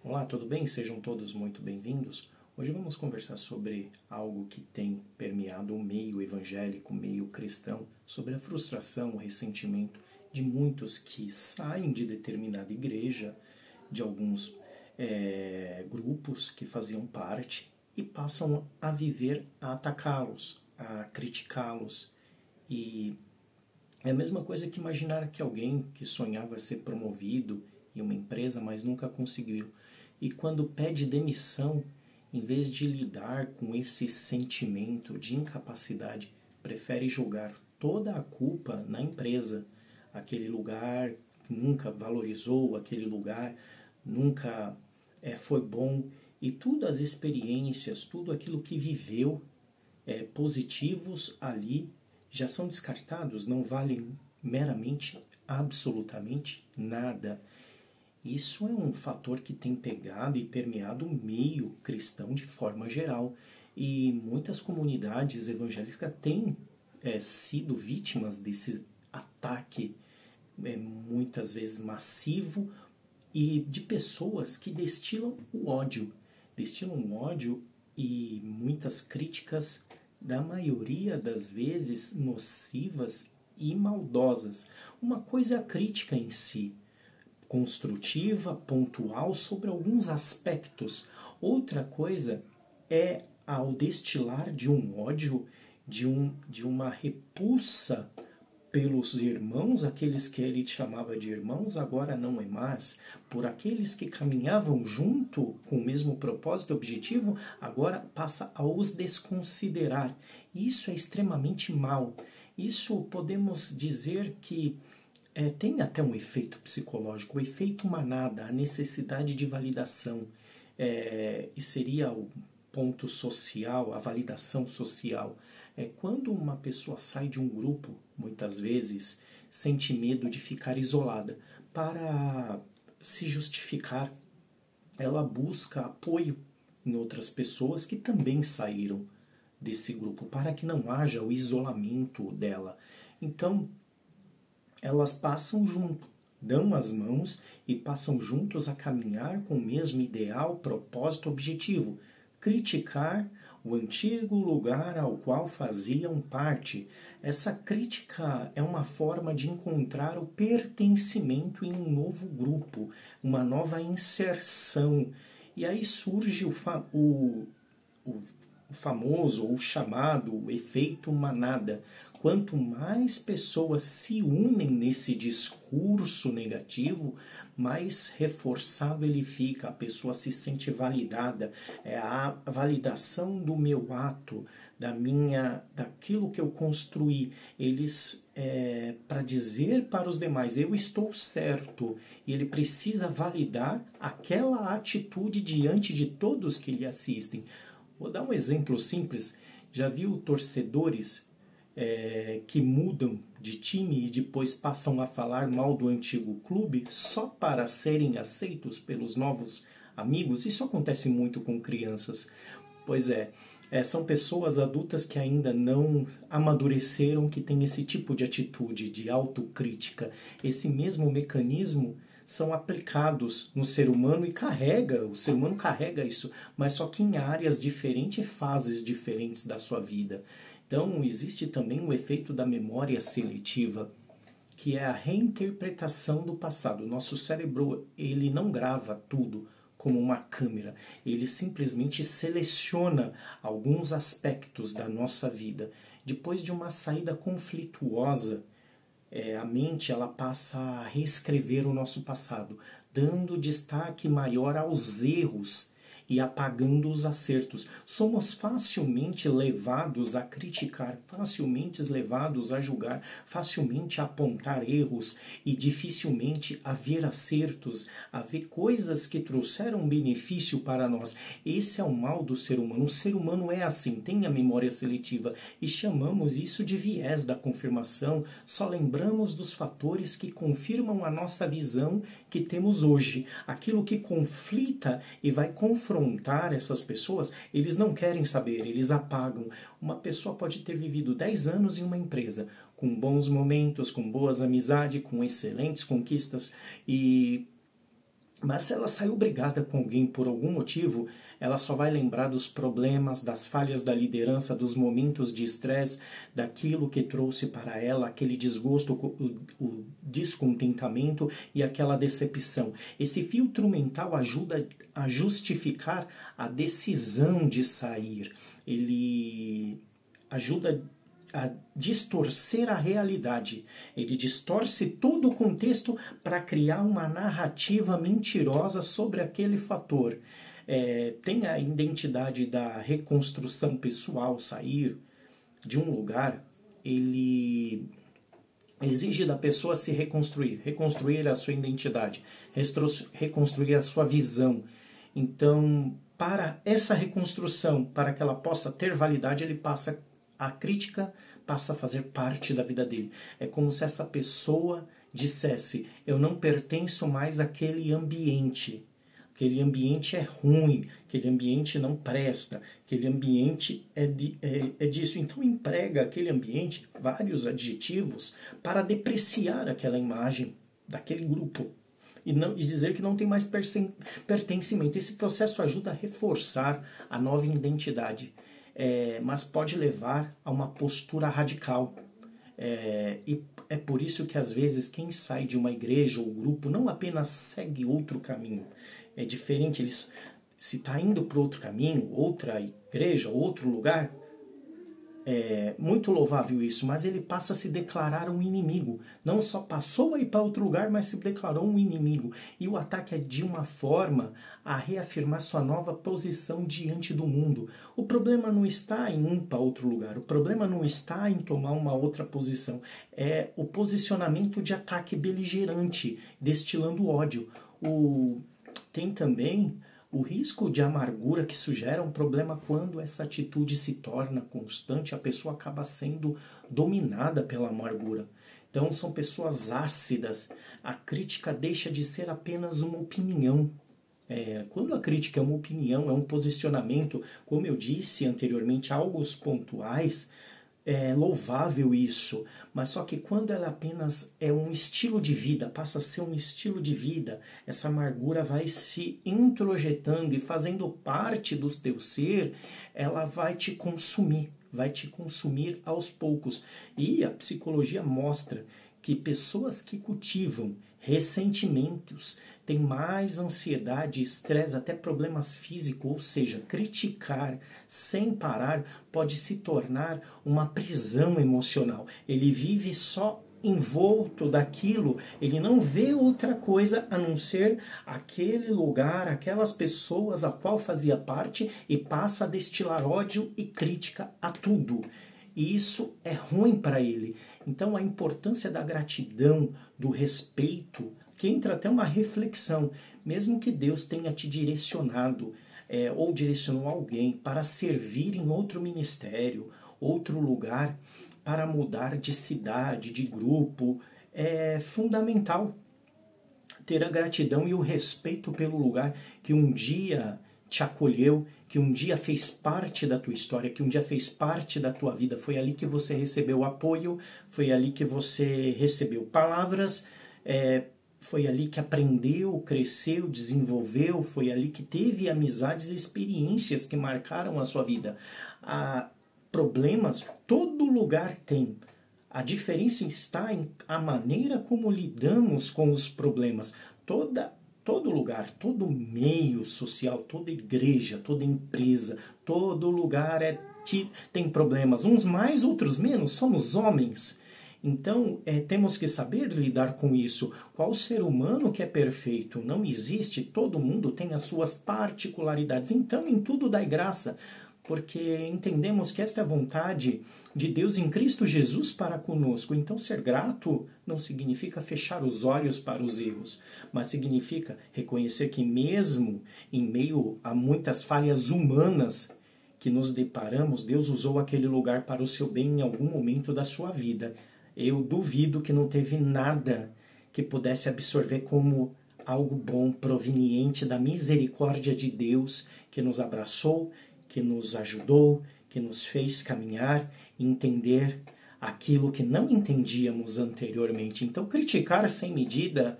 Olá, tudo bem? Sejam todos muito bem-vindos. Hoje vamos conversar sobre algo que tem permeado o meio evangélico, o meio cristão, sobre a frustração, o ressentimento de muitos que saem de determinada igreja, de alguns grupos que faziam parte e passam a viver a atacá-los, a criticá-los. E é a mesma coisa que imaginar que alguém que sonhava ser promovido em uma empresa, mas nunca conseguiu. E quando pede demissão, em vez de lidar com esse sentimento de incapacidade, prefere jogar toda a culpa na empresa. Aquele lugar nunca valorizou, aquele lugar nunca foi bom. E tudo as experiências, tudo aquilo que viveu positivos ali já são descartados, não valem meramente, absolutamente nada. Isso é um fator que tem pegado e permeado o meio cristão de forma geral. E muitas comunidades evangélicas têm sido vítimas desse ataque, muitas vezes massivo, e de pessoas que destilam o ódio. Destilam o ódio e muitas críticas, da maioria das vezes nocivas e maldosas. Uma coisa é a crítica em si, construtiva, pontual sobre alguns aspectos. Outra coisa é ao destilar de um ódio, de uma repulsa pelos irmãos, aqueles que ele chamava de irmãos, agora não é mais, por aqueles que caminhavam junto com o mesmo propósito e objetivo, agora passa a os desconsiderar. Isso é extremamente mal. Isso podemos dizer que tem até um efeito psicológico, o efeito manada, a necessidade de validação, e seria o ponto social, a validação social. Quando uma pessoa sai de um grupo, muitas vezes, sente medo de ficar isolada. Para se justificar, ela busca apoio em outras pessoas que também saíram desse grupo, para que não haja o isolamento dela. Então, elas passam junto, dão as mãos e passam juntos a caminhar com o mesmo ideal, propósito, objetivo: criticar o antigo lugar ao qual faziam parte. Essa crítica é uma forma de encontrar o pertencimento em um novo grupo, uma nova inserção. E aí surge o famoso ou chamado efeito manada. Quanto mais pessoas se unem nesse discurso negativo, mais reforçado ele fica, a pessoa se sente validada, é a validação do meu ato, daquilo que eu construí. Eles, para dizer para os demais, eu estou certo, e ele precisa validar aquela atitude diante de todos que lhe assistem. Vou dar um exemplo simples. Já viu torcedores que mudam de time e depois passam a falar mal do antigo clube só para serem aceitos pelos novos amigos? Isso acontece muito com crianças. Pois são pessoas adultas que ainda não amadureceram, que têm esse tipo de atitude, de autocrítica. Esse mesmo mecanismo são aplicados no ser humano e o ser humano carrega isso, mas só que em áreas diferentes, fases diferentes da sua vida. Então, existe também o efeito da memória seletiva, que é a reinterpretação do passado. O nosso cérebro, ele não grava tudo como uma câmera, ele simplesmente seleciona alguns aspectos da nossa vida. Depois de uma saída conflituosa, a mente ela passa a reescrever o nosso passado, dando destaque maior aos erros e apagando os acertos. Somos facilmente levados a criticar, facilmente levados a julgar, facilmente a apontar erros e dificilmente a ver acertos, a ver coisas que trouxeram benefício para nós. Esse é o mal do ser humano. O ser humano é assim, tem a memória seletiva, e chamamos isso de viés da confirmação. Só lembramos dos fatores que confirmam a nossa visão que temos hoje. Aquilo que conflita e vai confrontar essas pessoas, eles não querem saber, eles apagam. Uma pessoa pode ter vivido 10 anos em uma empresa, com bons momentos, com boas amizades, com excelentes conquistas, e Mas se ela saiu brigada com alguém por algum motivo, ela só vai lembrar dos problemas, das falhas da liderança, dos momentos de estresse, daquilo que trouxe para ela aquele desgosto, o descontentamento e aquela decepção. Esse filtro mental ajuda a justificar a decisão de sair. Ele ajuda a distorcer a realidade. Ele distorce todo o contexto para criar uma narrativa mentirosa sobre aquele fator. Tem a identidade da reconstrução pessoal, sair de um lugar, ele exige da pessoa se reconstruir a sua identidade, reconstruir a sua visão. Então, para essa reconstrução, para que ela possa ter validade, a crítica passa a fazer parte da vida dele. É como se essa pessoa dissesse: eu não pertenço mais àquele ambiente. Aquele ambiente é ruim, aquele ambiente não presta, aquele ambiente é disso. Então emprega aquele ambiente, vários adjetivos, para depreciar aquela imagem daquele grupo. E dizer que não tem mais pertencimento. Esse processo ajuda a reforçar a nova identidade. Mas pode levar a uma postura radical. E é por isso que às vezes quem sai de uma igreja ou grupo não apenas segue outro caminho. É diferente, se está indo para outro caminho, outra igreja, outro lugar, é muito louvável isso, mas ele passa a se declarar um inimigo. Não só passou a ir para outro lugar, mas se declarou um inimigo. E o ataque é de uma forma a reafirmar sua nova posição diante do mundo. O problema não está em ir para outro lugar, o problema não está em tomar uma outra posição. É o posicionamento de ataque beligerante, destilando ódio. Tem também o risco de amargura que sugere um problema quando essa atitude se torna constante, a pessoa acaba sendo dominada pela amargura. Então são pessoas ácidas. A crítica deixa de ser apenas uma opinião. Quando a crítica é uma opinião, é um posicionamento, como eu disse anteriormente, algo pontuais, é louvável isso, mas só que quando ela apenas é um estilo de vida, passa a ser um estilo de vida, essa amargura vai se introjetando e fazendo parte do teu ser, ela vai te consumir aos poucos. E a psicologia mostra que pessoas que cultivam ressentimentos têm mais ansiedade, estresse, até problemas físicos, ou seja, criticar sem parar pode se tornar uma prisão emocional. Ele vive só envolto daquilo, ele não vê outra coisa a não ser aquele lugar, aquelas pessoas a qual fazia parte e passa a destilar ódio e crítica a tudo. E isso é ruim para ele. Então a importância da gratidão, do respeito, que entra até uma reflexão, mesmo que Deus tenha te direcionado ou direcionou alguém para servir em outro ministério, outro lugar, para mudar de cidade, de grupo, é fundamental ter a gratidão e o respeito pelo lugar que um dia te acolheu, que um dia fez parte da tua história, que um dia fez parte da tua vida. Foi ali que você recebeu apoio, foi ali que você recebeu palavras, foi ali que aprendeu, cresceu, desenvolveu, foi ali que teve amizades e experiências que marcaram a sua vida. Problemas, todo lugar tem. A diferença está em a maneira como lidamos com os problemas. Todo lugar, todo meio social, toda igreja, toda empresa, todo lugar tem problemas. Uns mais, outros menos. Somos homens. Então, temos que saber lidar com isso. Qual ser humano que é perfeito? Não existe. Todo mundo tem as suas particularidades. Então, em tudo dai graça, porque entendemos que esta é a vontade de Deus em Cristo Jesus para conosco. Então, ser grato não significa fechar os olhos para os erros, mas significa reconhecer que mesmo em meio a muitas falhas humanas que nos deparamos, Deus usou aquele lugar para o seu bem em algum momento da sua vida. Eu duvido que não teve nada que pudesse absorver como algo bom, proveniente da misericórdia de Deus, que nos abraçou, que nos ajudou, que nos fez caminhar e entender aquilo que não entendíamos anteriormente. Então, criticar sem medida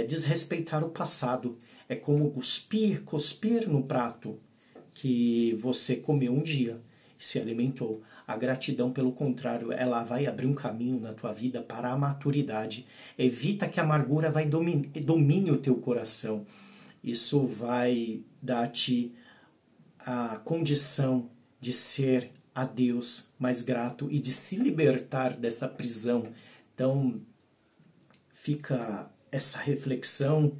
desrespeitar o passado. É como cuspir no prato que você comeu um dia e se alimentou. A gratidão, pelo contrário, ela vai abrir um caminho na tua vida para a maturidade. Evita que a amargura vai domine o teu coração. Isso vai dar-te a condição de ser a Deus mais grato e de se libertar dessa prisão. Então, fica essa reflexão,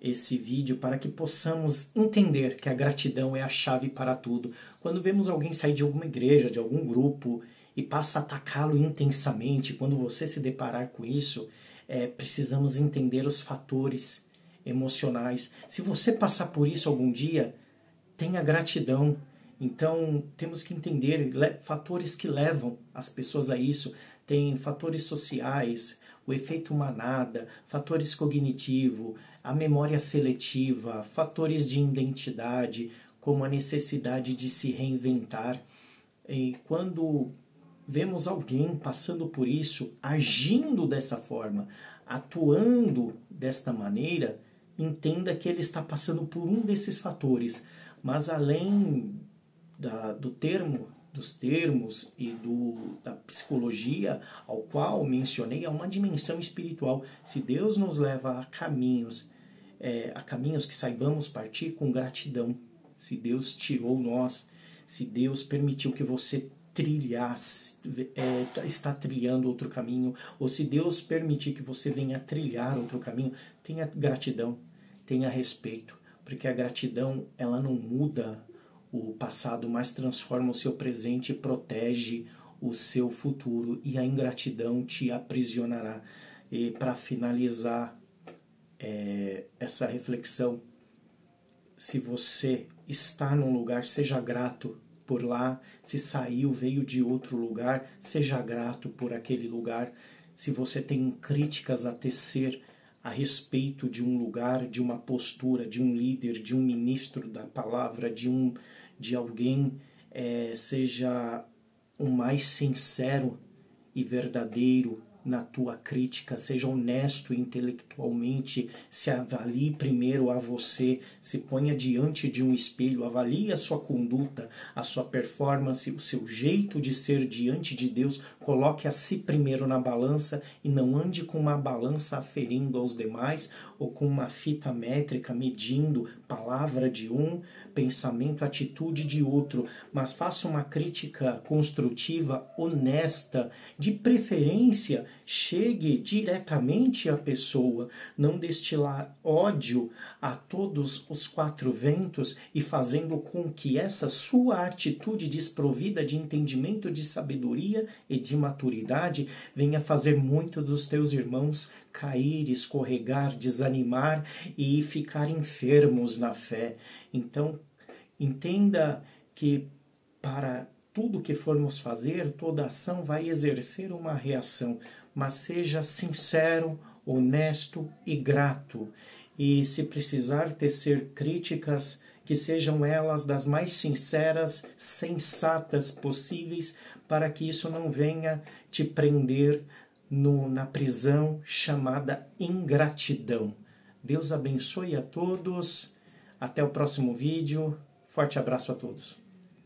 esse vídeo, para que possamos entender que a gratidão é a chave para tudo. Quando vemos alguém sair de alguma igreja, de algum grupo, e passa a atacá-lo intensamente, quando você se deparar com isso, precisamos entender os fatores emocionais. Se você passar por isso algum dia, tenha gratidão. Então, temos que entender fatores que levam as pessoas a isso. Tem fatores sociais, o efeito manada, fatores cognitivos, a memória seletiva, fatores de identidade, como a necessidade de se reinventar. E quando vemos alguém passando por isso, agindo dessa forma, atuando desta maneira, entenda que ele está passando por um desses fatores. Mas além dos termos e da psicologia ao qual mencionei, há uma dimensão espiritual. Se Deus nos leva a caminhos que saibamos partir com gratidão, se Deus tirou nós, se Deus permitiu que você está trilhando outro caminho, ou se Deus permitir que você venha trilhar outro caminho, tenha gratidão, tenha respeito, porque a gratidão, ela não muda o passado, mas transforma o seu presente e protege o seu futuro, e a ingratidão te aprisionará. E para finalizar essa reflexão, se você está num lugar, seja grato por lá. Se saiu, veio de outro lugar, seja grato por aquele lugar. Se você tem críticas a tecer a respeito de um lugar, de uma postura, de um líder, de um ministro da palavra, de alguém, seja o mais sincero e verdadeiro na tua crítica, seja honesto intelectualmente, se avalie primeiro a você, se ponha diante de um espelho, avalie a sua conduta, a sua performance, o seu jeito de ser diante de Deus, coloque a si primeiro na balança e não ande com uma balança aferindo aos demais ou com uma fita métrica medindo palavra de um, pensamento, atitude de outro, mas faça uma crítica construtiva, honesta, de preferência chegue diretamente à pessoa, não destilar ódio a todos os quatro ventos e fazendo com que essa sua atitude desprovida de entendimento, de sabedoria e de maturidade venha fazer muito dos teus irmãos cair, escorregar, desanimar e ficar enfermos na fé. Então, entenda que para tudo que formos fazer, toda ação vai exercer uma reação, mas seja sincero, honesto e grato. E se precisar tecer críticas, que sejam elas das mais sinceras, sensatas possíveis, para que isso não venha te prender na prisão chamada ingratidão. Deus abençoe a todos. Até o próximo vídeo. Forte abraço a todos.